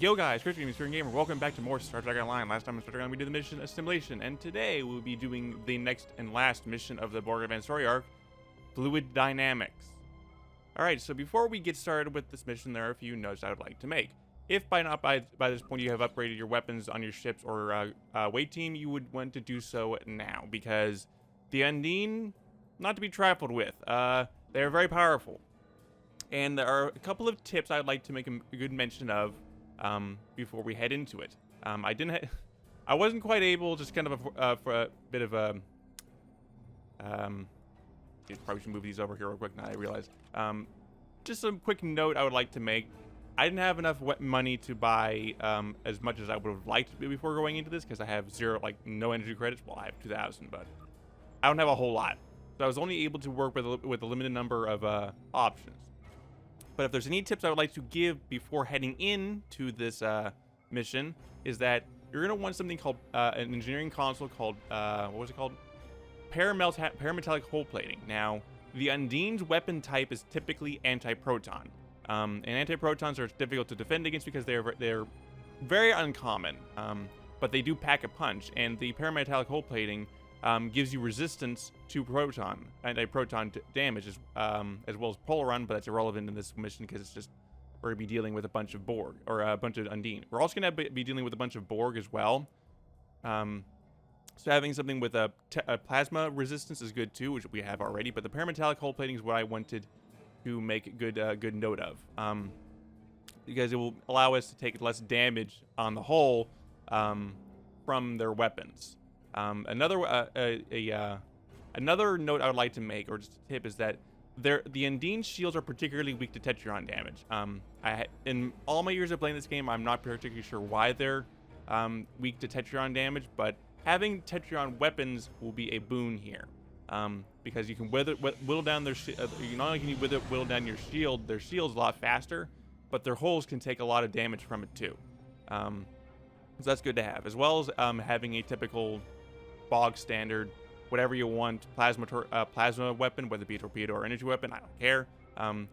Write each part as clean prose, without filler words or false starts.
Yo guys, Chris Gaming, Gamer. Welcome back to more Star Trek Online. Last time in Star Trek Online we did the mission Assimilation, and today we'll be doing the next and last mission of the Borg Advanced Story Arc, Fluid Dynamics. Alright, so before we get started with this mission, there are a few notes I would like to make. If by this point you have upgraded your weapons on your ships or weight team, you would want to do so now, because the Undine, not to be trifled with, they are very powerful. And there are a couple of tips I'd like to make a good mention of before we head into it. I wasn't quite able, just kind of for a bit of a, probably should move these over here real quick now I realize. Just a quick note I would like to make. I didn't have enough money to buy as much as I would have liked to before going into this, because I have no energy credits. Well, I have 2,000, but I don't have a whole lot. So I was only able to work with a limited number of options. But if there's any tips I would like to give before heading into this mission, is that you're going to want something called an engineering console called, what was it called? Parametallic hull plating. Now, the Undine's weapon type is typically anti-proton. And anti-protons are difficult to defend against because they're very uncommon. But they do pack a punch, and the parametallic hull plating gives you resistance to anti-proton damage, as well as Polaron, but that's irrelevant in this mission because it's just we're going to be dealing with a bunch of Borg, or a bunch of Undine. We're also going to be dealing with a bunch of Borg as well. So having something with a plasma resistance is good too, which we have already, but the parametallic hull plating is what I wanted to make good note of, because it will allow us to take less damage on the hull from their weapons. Another note I would like to make, or just a tip, is that the Undine shields are particularly weak to Tetrion damage. In all my years of playing this game, I'm not particularly sure why they're weak to Tetrion damage, but having Tetrion weapons will be a boon here, because you can whittle down their not only can you whittle down their shields a lot faster, but their hulls can take a lot of damage from it too. So that's good to have, as well as having a typical bog standard, whatever you want, plasma weapon, whether it be a torpedo or energy weapon, I don't care.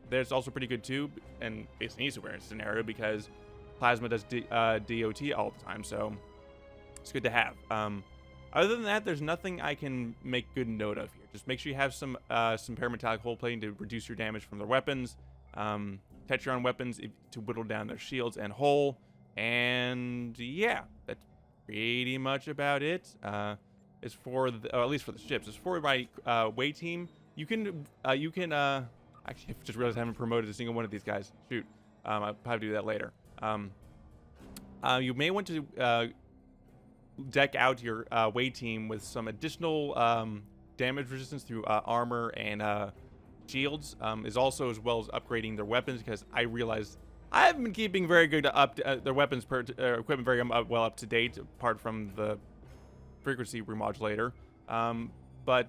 That's also pretty good too, and basically any super scenario, because plasma does DOT all the time, so it's good to have. Other than that, there's nothing I can make good note of here. Just make sure you have some parametallic hull plating to reduce your damage from their weapons, Tetrion weapons to whittle down their shields and hull, and yeah, that's pretty much about it. It's for at least for the ships. It's for my way team. You can actually, I just realized I haven't promoted a single one of these guys. Shoot, I'll probably do that later. You may want to deck out your way team with some additional damage resistance through armor and shields, as well as upgrading their weapons, because I realized I haven't been keeping very good their weapons equipment very well up to date, apart from the frequency remodulator. But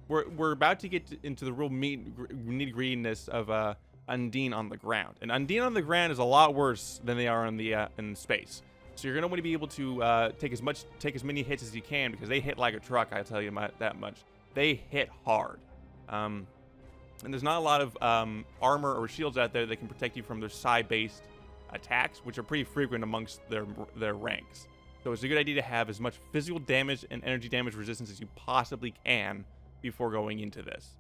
we're about to get into the real nitty-grittiness of Undine on the ground, and Undine on the ground is a lot worse than they are in space. So you're gonna want to be able to take as many hits as you can, because they hit like a truck. I tell you that much. They hit hard. And there's not a lot of armor or shields out there that can protect you from their psi-based attacks, which are pretty frequent amongst their ranks. So it's a good idea to have as much physical damage and energy damage resistance as you possibly can before going into this.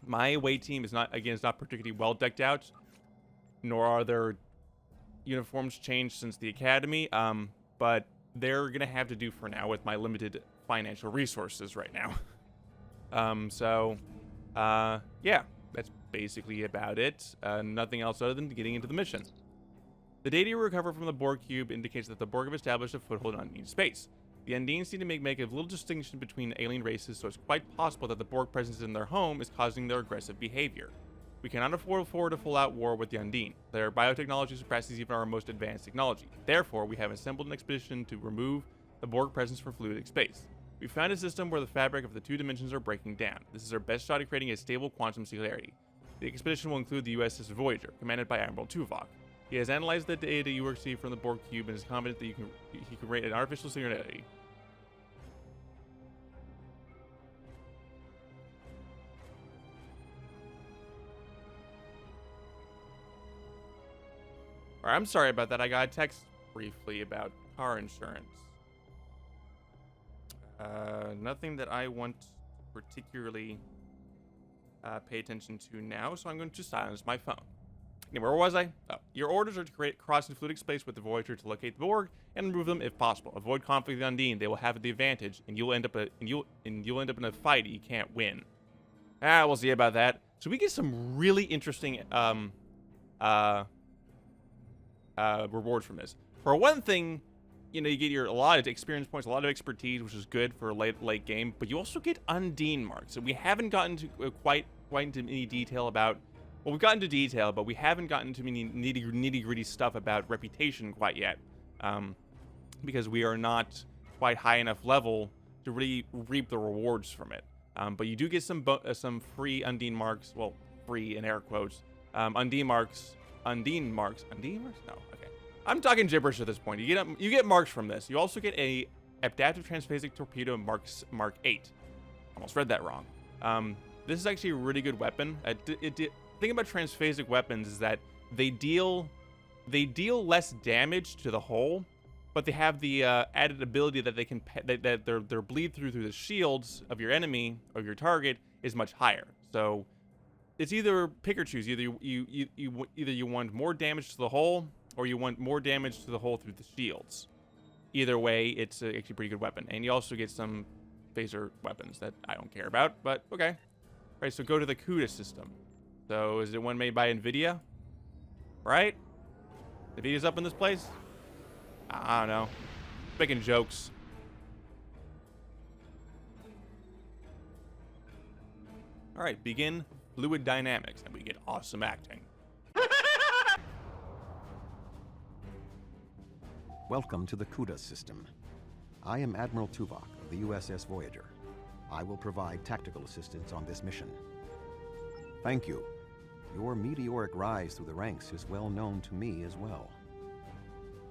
My away team is not particularly well decked out, nor are their uniforms changed since the academy, but they're gonna have to do for now with my limited financial resources right now. Yeah, that's basically about it. Nothing else other than getting into the mission. The data you recover from the Borg cube indicates that the Borg have established a foothold in Undine space. The Undines seem to make a little distinction between alien races, so it's quite possible that the Borg presence in their home is causing their aggressive behavior. We cannot afford a full-out war with the Undine. Their biotechnology surpasses even our most advanced technology. Therefore, we have assembled an expedition to remove the Borg presence from Fluidic space. We found a system where the fabric of the two dimensions are breaking down. This is our best shot at creating a stable quantum singularity. The expedition will include the USS Voyager, commanded by Admiral Tuvok. He has analyzed the data you received from the Borg cube and is confident that he can create an artificial singularity. Or I'm sorry about that. I got a text briefly about car insurance. Nothing that I want to particularly pay attention to now, so I'm going to silence my phone. Anyway, where was I? Oh, your orders are to create crossing fluidic space with the Voyager to locate the Borg and remove them if possible. Avoid conflict with the Undine; they will have the advantage, and you'll end up in a fight you can't win. We'll see about that. So we get some really interesting rewards from this. For one thing, you know, you get a lot of experience points, a lot of expertise, which is good for late game. But you also get Undine marks, and we haven't gotten to quite into any detail about. Well, we've gotten to detail, but we haven't gotten to any nitty-gritty stuff about reputation quite yet, because we are not quite high enough level to really reap the rewards from it. But you do get some free Undine marks. Well, free in air quotes. Undine marks. Undine marks? No. Okay. I'm talking gibberish at this point. You get marks from this. You also get a adaptive transphasic torpedo Mark 8. Almost read that wrong. This is actually a really good weapon. The thing about transphasic weapons is that they deal less damage to the hull, but they have the added ability that they can that their bleed through the shields of your enemy or your target is much higher. So it's either pick or choose. Either you want more damage to the hull, or you want more damage to the hull through the shields. Either way, it's actually a pretty good weapon. And you also get some phaser weapons that I don't care about, but okay. All right, so go to the CUDA system. So is it one made by NVIDIA? Right? NVIDIA's up in this place? I don't know. Making jokes. All right, begin fluid dynamics, and we get awesome acting. Welcome to the CUDA system. I am Admiral Tuvok of the USS Voyager. I will provide tactical assistance on this mission. Thank you. Your meteoric rise through the ranks is well known to me as well.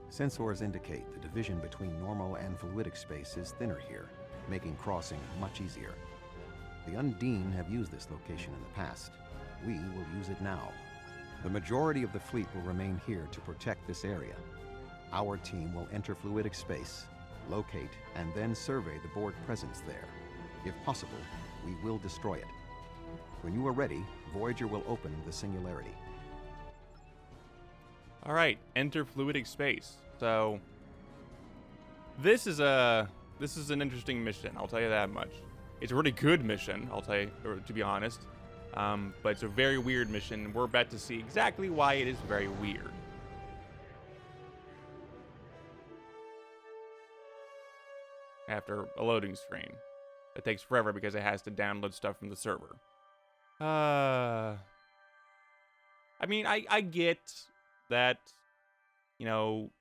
Sensors indicate the division between normal and fluidic space is thinner here, making crossing much easier. The Undine have used this location in the past. We will use it now. The majority of the fleet will remain here to protect this area. Our team will enter fluidic space, locate, and then survey the Borg presence there. If possible, we will destroy it. When you are ready, Voyager will open the singularity. All right, enter fluidic space. So this is an interesting mission. I'll tell you that much. It's a really good mission. I'll tell you, to be honest. But it's a very weird mission. We're about to see exactly why it is very weird. After a loading screen. It takes forever because it has to download stuff from the server. I mean, I get that, you know,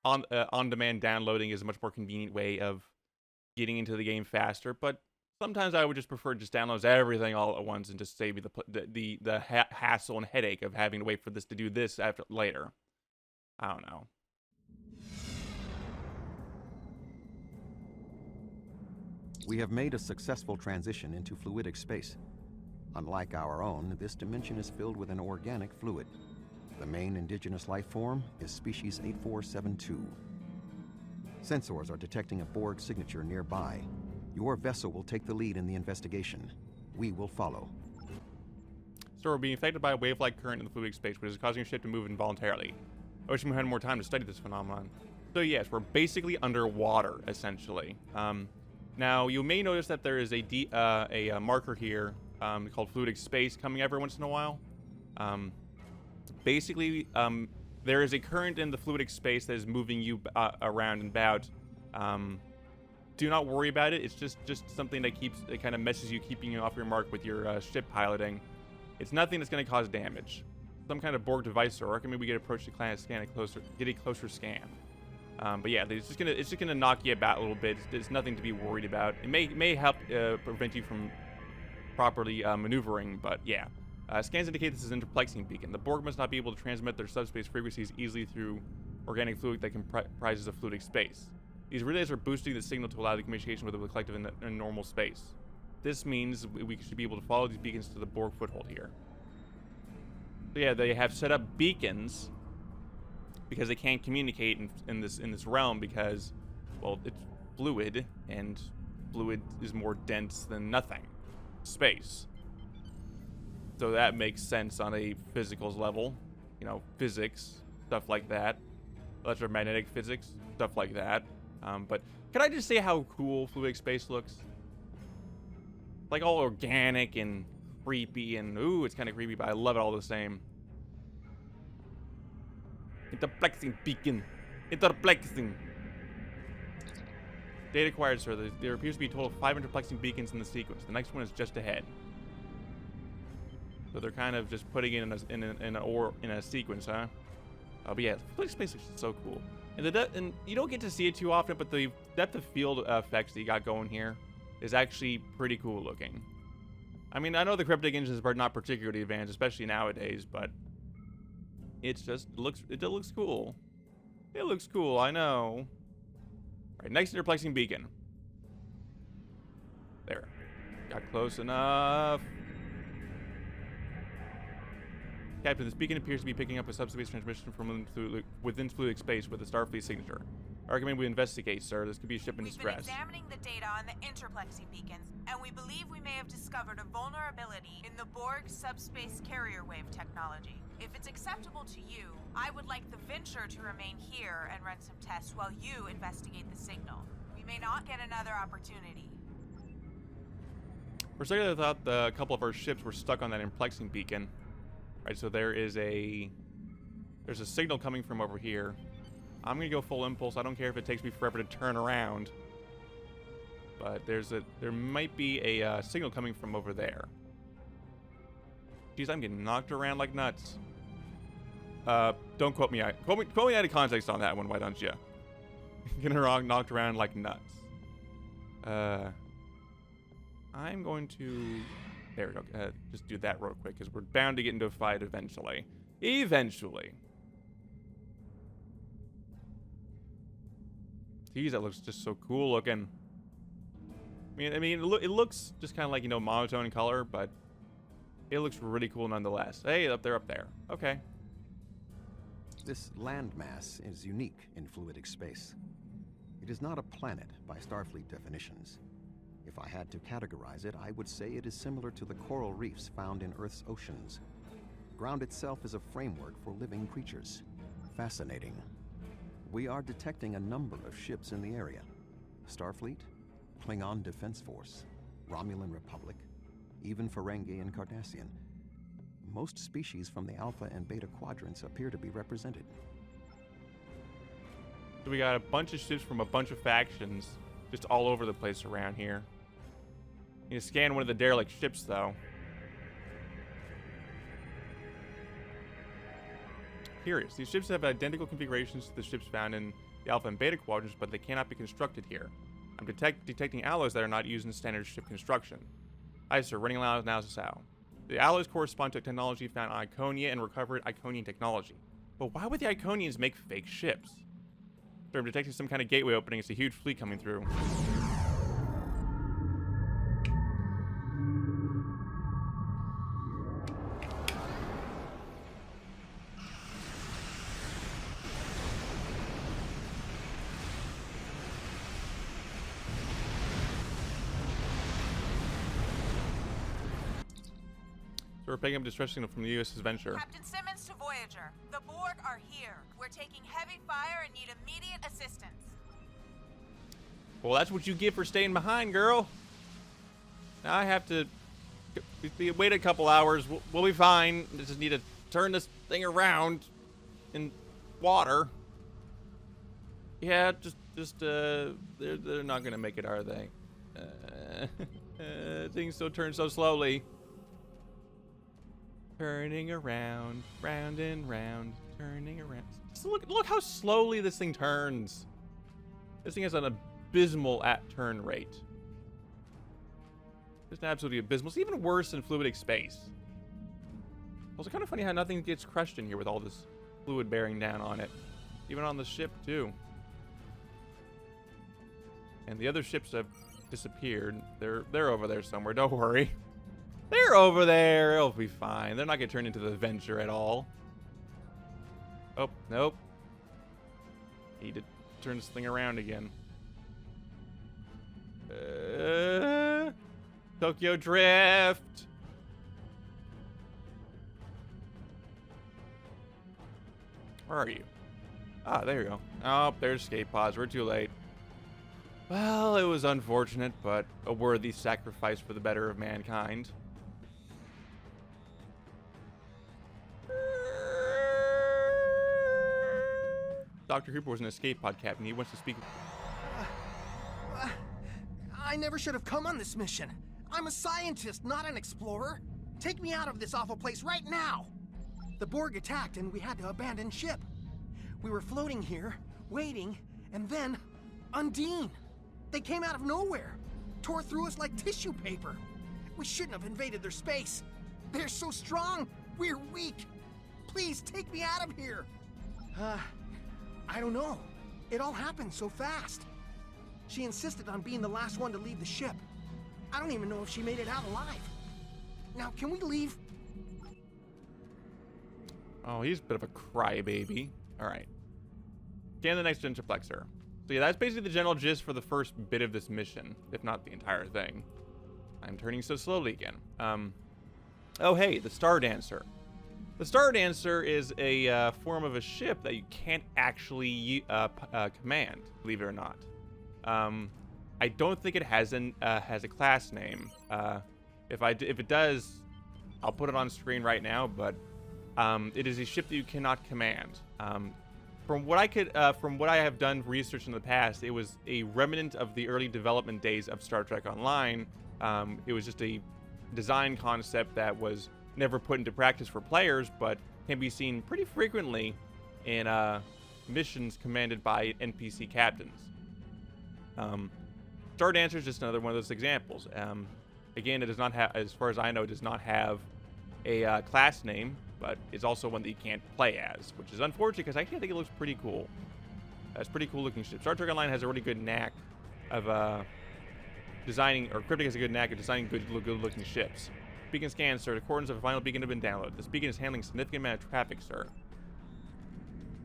on-demand downloading is a much more convenient way of getting into the game faster, but sometimes I would just prefer just downloads everything all at once and just save me the hassle and headache of having to wait for this to do this later. I don't know. We have made a successful transition into fluidic space. Unlike our own, this dimension is filled with an organic fluid. The main indigenous life form is species 8472. Sensors are detecting a Borg signature nearby. Your vessel will take the lead in the investigation. We will follow. So we're being affected by a wave-like current in the fluidic space, which is causing your ship to move involuntarily. I wish we had more time to study this phenomenon. So yes, we're basically underwater, essentially. Now, you may notice that there is a marker here called fluidic space coming every once in a while. Basically, there is a current in the fluidic space that is moving you around and about. Do not worry about it. It's just something that kind of messes you, keeping you off your mark with your ship piloting. It's nothing that's going to cause damage. Some kind of Borg device or maybe we get approach to get a closer scan. But yeah, it's just gonna knock you about a little bit. There's nothing to be worried about. It may help prevent you from properly maneuvering, but yeah. Scans indicate this is an interplexing beacon. The Borg must not be able to transmit their subspace frequencies easily through organic fluid that comprises of fluidic space. These relays are boosting the signal to allow the communication with the collective in normal space. This means we should be able to follow these beacons to the Borg foothold here. So yeah, they have set up beacons because they can't communicate in this realm because, well, it's fluid, and fluid is more dense than nothing. Space. So that makes sense on a physicals level. You know, physics, stuff like that. Electromagnetic physics, stuff like that. But can I just say how cool fluidic space looks? Like all organic and creepy, and ooh, it's kind of creepy, but I love it all the same. Interplexing beacon. Interplexing. Data acquired, sir. There appears to be a total of 5 interplexing beacons in the sequence. The next one is just ahead. So they're kind of just putting it in a sequence, huh? Oh, but yeah, fluidic space is so cool. And you don't get to see it too often, but the depth of field effects that you got going here is actually pretty cool looking. I mean, I know the cryptic engines are not particularly advanced, especially nowadays, but it looks cool. It looks cool, I know. Right, next interplexing beacon. There. Got close enough. Captain, this beacon appears to be picking up a subspace transmission from within fluidic space with a Starfleet signature. I recommend we investigate, sir. This could be a ship in distress. We've been examining the data on the interplexing beacons, and we believe we may have discovered a vulnerability in the Borg subspace carrier wave technology. If it's acceptable to you, I would like the Venture to remain here and run some tests while you investigate the signal. We may not get another opportunity. For a second, I thought a couple of our ships were stuck on that interplexing beacon. Right, so there's a signal coming from over here. I'm gonna go full impulse. I don't care if it takes me forever to turn around. But there might be a signal coming from over there. Jeez, I'm getting knocked around like nuts. Don't quote me. Quote me out of context on that one. Why don't you? Getting knocked around like nuts. I'm going to. There we go. Just do that real quick, because we're bound to get into a fight eventually. Eventually. Geez, that looks just so cool looking. I mean, it looks just kind of like, you know, monotone in color, but it looks really cool nonetheless. Hey, up there. Okay. This landmass is unique in fluidic space. It is not a planet by Starfleet definitions. If I had to categorize it, I would say it is similar to the coral reefs found in Earth's oceans. Ground itself is a framework for living creatures. Fascinating. We are detecting a number of ships in the area. Starfleet, Klingon Defense Force, Romulan Republic, even Ferengi and Cardassian. Most species from the Alpha and Beta quadrants appear to be represented. So we got a bunch of ships from a bunch of factions just all over the place around here. You scan one of the derelict ships, though. Curious. These ships have identical configurations to the ships found in the Alpha and Beta quadrants, but they cannot be constructed here. I'm detecting alloys that are not used in standard ship construction. Aye, sir. Running analysis how. The alloys correspond to technology found on Iconia and recovered Iconian technology. But why would the Iconians make fake ships? Sir, I'm detecting some kind of gateway opening. It's a huge fleet coming through. So we're picking up distress signal from the USS Venture. Captain Simmons to Voyager. The Borg are here. We're taking heavy fire and need immediate assistance. Well, that's what you get for staying behind, girl. Now I have to wait a couple hours. We'll be fine. I just need to turn this thing around in water. Yeah, they're not gonna make it, are they? Things still turn so slowly. Turning around, round and round, turning around. Just look how slowly this thing turns. This thing has an abysmal turn rate. Just absolutely abysmal. It's even worse than fluidic space. Also, kind of funny how nothing gets crushed in here with all this fluid bearing down on it. Even on the ship, too. And the other ships have disappeared. They're over there somewhere. Don't worry. They're over there. It'll be fine. They're not going to turn into the Venture at all. Oh, nope. Need to turn this thing around again. Tokyo Drift. Where are you? Ah, there you go. Oh, there's escape pods. We're too late. Well, it was unfortunate, but a worthy sacrifice for the better of mankind. Dr. Cooper was an escape pod captain. He wants to speak. I never should have come on this mission. I'm a scientist, not an explorer. Take me out of this awful place right now. The Borg attacked and we had to abandon ship. We were floating here, waiting, and then Undine. They came out of nowhere, tore through us like tissue paper. We shouldn't have invaded their space. They're so strong, we're weak. Please take me out of here. I don't know. It all happened so fast. She insisted on being the last one to leave the ship. I don't even know if she made it out alive. Now, can we leave? Oh, he's a bit of a crybaby. All right. Scan the next interplexer. So yeah, that's basically the general gist for the first bit of this mission, if not the entire thing. I'm turning so slowly again. Oh hey, the Star Dancer. The Star Dancer is a form of a ship that you can't actually command, believe it or not. I don't think it has a class name. If it does, I'll put it on screen right now. But it is a ship that you cannot command. From what I have done research in the past, it was a remnant of the early development days of Star Trek Online. It was just a design concept that was never put into practice for players, but can be seen pretty frequently in missions commanded by NPC captains. Star Dancer is just another one of those examples. Again, it does not have, as far as I know, it does not have a class name, but it's also one that you can't play as, which is unfortunate because I actually think it looks pretty cool. It's a pretty cool looking ship. Star Trek Online has a really good knack of designing, or Cryptic has a good knack of designing good looking ships. Beacon scan, sir. The coordinates of a final beacon have been downloaded. This beacon is handling a significant amount of traffic, sir.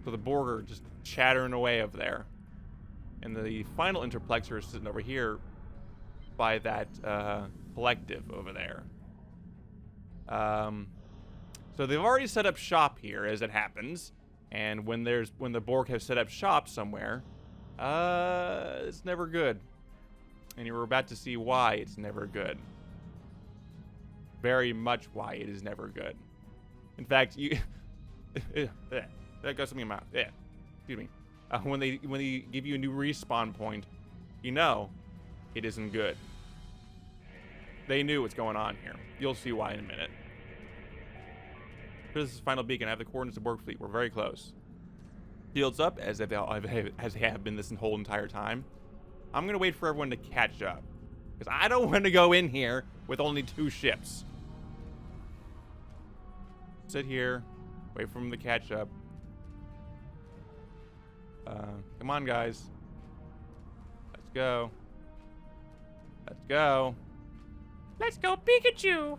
So the Borg are just chattering away over there. And the final interplexer is sitting over here by that collective over there. So they've already set up shop here, as it happens. And when the Borg have set up shop somewhere, it's never good. And you're about to see why it's never good. Very much why it is never good. In fact, that got something in my mouth. Yeah, excuse me. When they give you a new respawn point, you know it isn't good. They knew what's going on here. You'll see why in a minute. This is the final beacon. I have the coordinates of Borg fleet. We're very close. Shields up, as they have been this whole entire time. I'm going to wait for everyone to catch up. Because I don't want to go in here with only 2 ships. Sit here. Wait for them to catch up. Come on, guys. Let's go. Let's go. Let's go, Pikachu!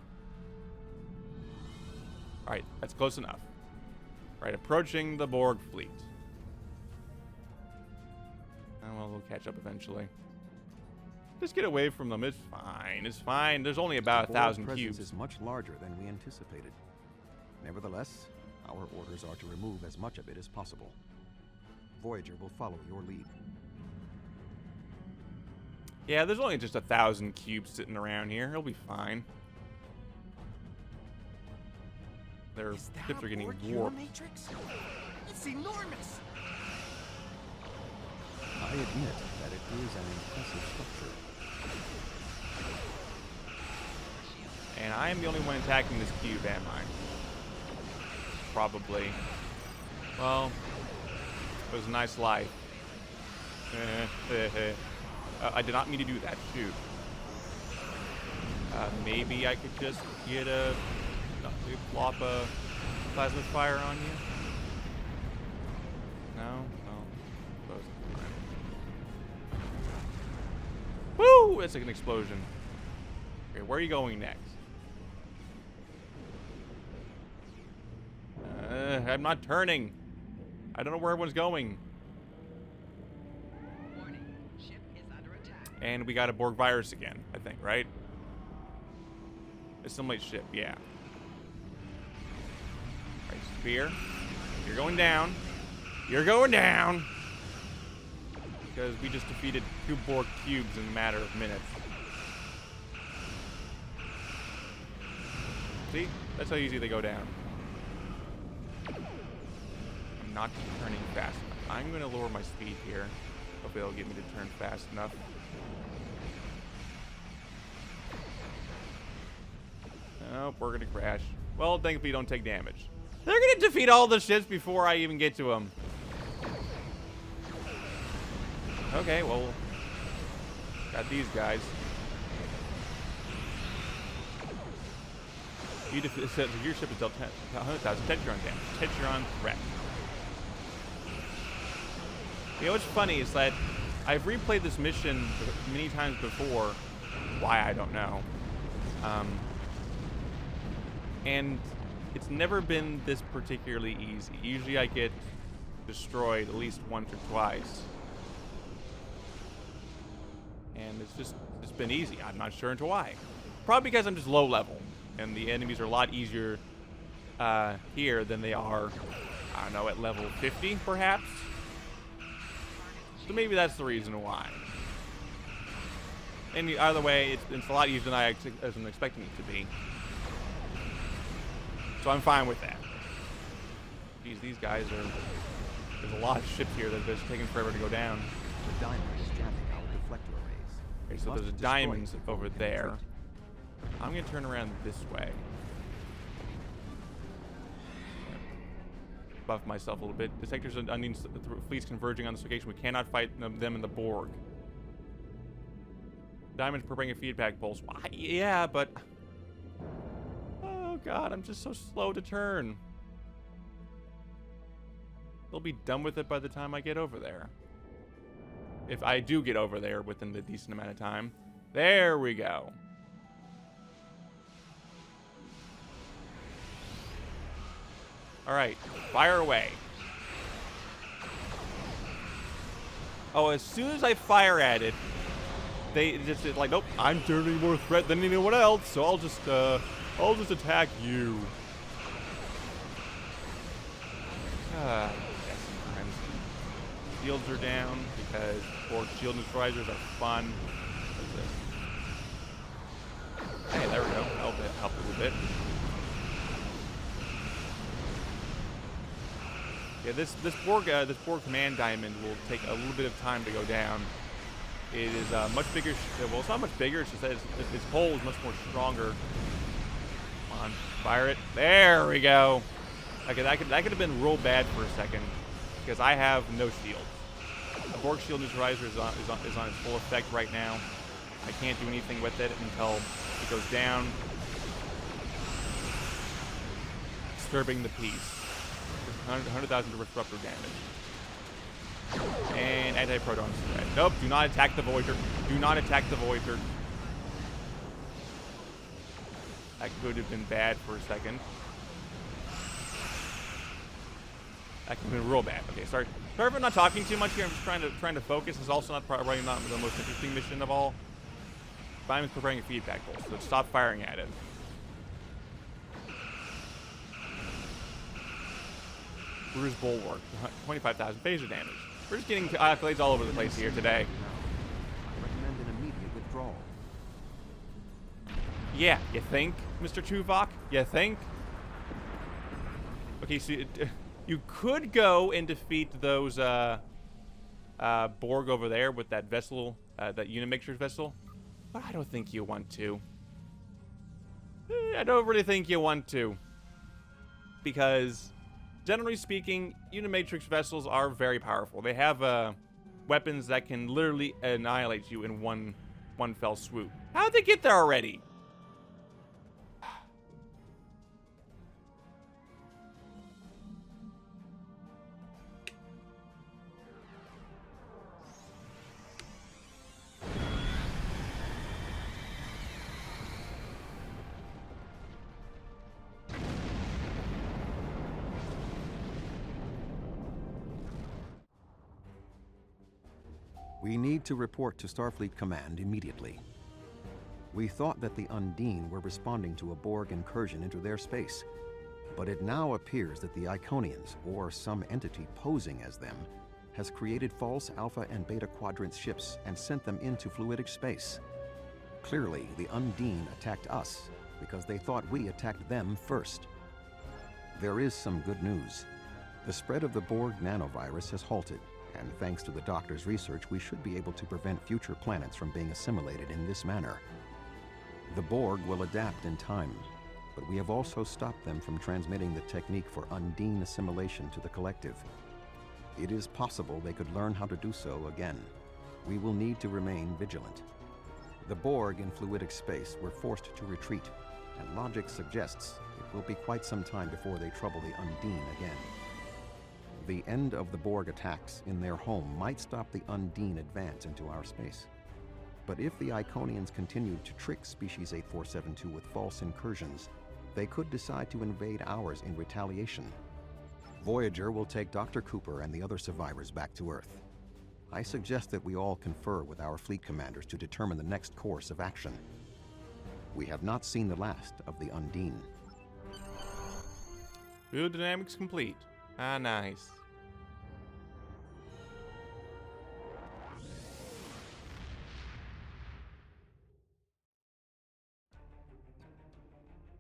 Alright, that's close enough. Alright, approaching the Borg fleet. Oh, well, we'll catch up eventually. Just get away from them. It's fine. It's fine. There's only about 1,000 cubes. Is much larger than we anticipated. Nevertheless, our orders are to remove as much of it as possible. Voyager will follow your lead. Yeah, there's only just 1,000 cubes sitting around here. It'll be fine. Their ships are getting warped. Matrix? It's enormous. I admit that it is an impressive structure. And I am the only one attacking this cube, am I? Probably. Well, it was a nice life. I did not mean to do that. Shoot. Maybe I could just get a plop a plasma fire on you. No. Woo! That's like an explosion. Okay, where are you going next? I'm not turning. I don't know where everyone's going. And we got a Borg virus again, I think, right? Assimilate ship, yeah. Alright, Spear. You're going down. You're going down! Because we just defeated 2 Borg cubes in a matter of minutes. See? That's how easy they go down. I'm not turning fast enough. I'm going to lower my speed here. Hopefully it'll get me to turn fast enough. Nope, we're going to crash. Well, thankfully don't take damage. They're going to defeat all the ships before I even get to them. Okay, well, got these guys. Your ship is dealt 100,000 Tetron damage. Tetron threat. You know what's funny is that I've replayed this mission many times before. Why, I don't know. And it's never been this particularly easy. Usually I get destroyed at least once or twice. And it's been easy. I'm not sure into why. Probably because I'm just low level. And the enemies are a lot easier here than they are, I don't know, at level 50 perhaps. So maybe that's the reason why. And either way, it's a lot easier than I was expecting it to be. So I'm fine with that. Geez, these guys are... There's a lot of ships here that have just taken forever to go down. The diamond is jamming our deflector arrays. Okay, so there's diamonds over there. I'm going to turn around this way. Buff myself a little bit. Detectors and unnamed fleets converging on this location. We cannot fight them in the Borg. Diamonds per bring a feedback pulse. Why? Yeah, but... Oh god, I'm just so slow to turn. They'll be done with it by the time I get over there. If I do get over there within the decent amount of time. There we go. Alright, fire away. Oh, as soon as I fire at it, they just like, nope, I'm turning more threat than anyone else, so I'll just attack you. Yes, sometimes. Shields are down because Borg shield neutralizers are fun. Hey, there we go. That'll help a little bit. Yeah, this Borg command diamond will take a little bit of time to go down. It is much bigger. Well, it's not much bigger. It's just that its hull is much more stronger. Come on, fire it. There we go. Okay, that could have been real bad for a second because I have no shield. The Borg shield neutralizer is on its full effect right now. I can't do anything with it until it goes down, disturbing the peace. 100,000 disruptor damage. And anti-proton spread. Nope, do not attack the Voyager. Do not attack the Voyager. That could have been bad for a second. That could have been real bad. Okay, sorry if I'm not talking too much here. I'm just trying to focus. It's also probably not the most interesting mission of all. But I'm preparing a feedback pulse, so stop firing at it. Bruise Bulwark, 25,000 phaser damage. We're just getting accolades all over the place here today. I recommend an immediate withdrawal. Yeah, you think, Mr. Tuvok? You think? Okay, so you could go and defeat those Borg over there with that vessel, that Unimixers vessel, but I don't think you want to. I don't really think you want to. Because... generally speaking, Unimatrix vessels are very powerful. They have weapons that can literally annihilate you in one fell swoop. How'd they get there already? We need to report to Starfleet Command immediately. We thought that the Undine were responding to a Borg incursion into their space, but it now appears that the Iconians, or some entity posing as them, has created false Alpha and Beta Quadrant ships and sent them into fluidic space. Clearly, the Undine attacked us because they thought we attacked them first. There is some good news. The spread of the Borg nanovirus has halted, and thanks to the Doctor's research, we should be able to prevent future planets from being assimilated in this manner. The Borg will adapt in time, but we have also stopped them from transmitting the technique for Undine assimilation to the collective. It is possible they could learn how to do so again. We will need to remain vigilant. The Borg in fluidic space were forced to retreat, and logic suggests it will be quite some time before they trouble the Undine again. The end of the Borg attacks in their home might stop the Undine advance into our space. But if the Iconians continued to trick Species 8472 with false incursions, they could decide to invade ours in retaliation. Voyager will take Dr. Cooper and the other survivors back to Earth. I suggest that we all confer with our fleet commanders to determine the next course of action. We have not seen the last of the Undine. Fluid dynamics complete. Ah, nice.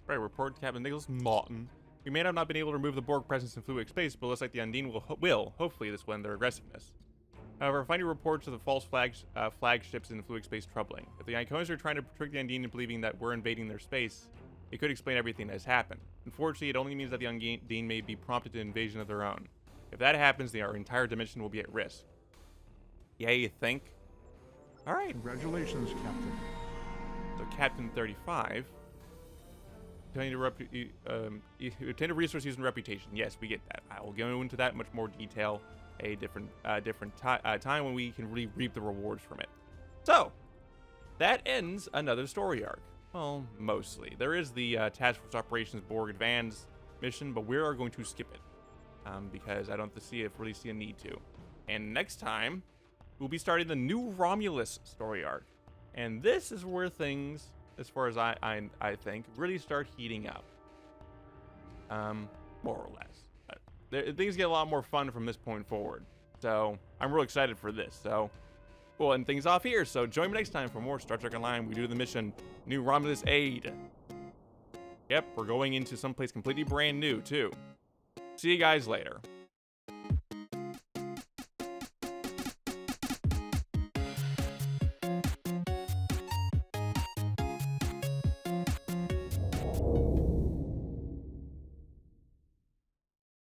Right, report Captain Nicholas Martin. We may have not been able to remove the Borg presence in fluidic space, but it looks like the Undine will hopefully this will end their aggressiveness. However, finding reports of the false flagships in fluidic space troubling. If the Iconians are trying to trick the Undine into believing that we're invading their space, it could explain everything that has happened. Unfortunately, it only means that the Undine may be prompted to invasion of their own. If that happens, our entire dimension will be at risk. Yeah, you think? Alright. Congratulations, Captain. So Captain 35. Obtain a resource using reputation. Yes, we get that. I will go into that in much more detail a different time when we can really reap the rewards from it. So, that ends another story arc. Well, mostly. There is the Task Force Operations Borg Advance mission, but we are going to skip it. Because I don't really see a need to. And next time, we'll be starting the new Romulus story arc. And this is where things, as far as I think, really start heating up. More or less. Things get a lot more fun from this point forward. So, I'm real excited for this. So, we'll end things off here. So, join me next time for more Star Trek Online. We do the mission, New Romulus Aid. Yep, we're going into someplace completely brand new, too. See you guys later.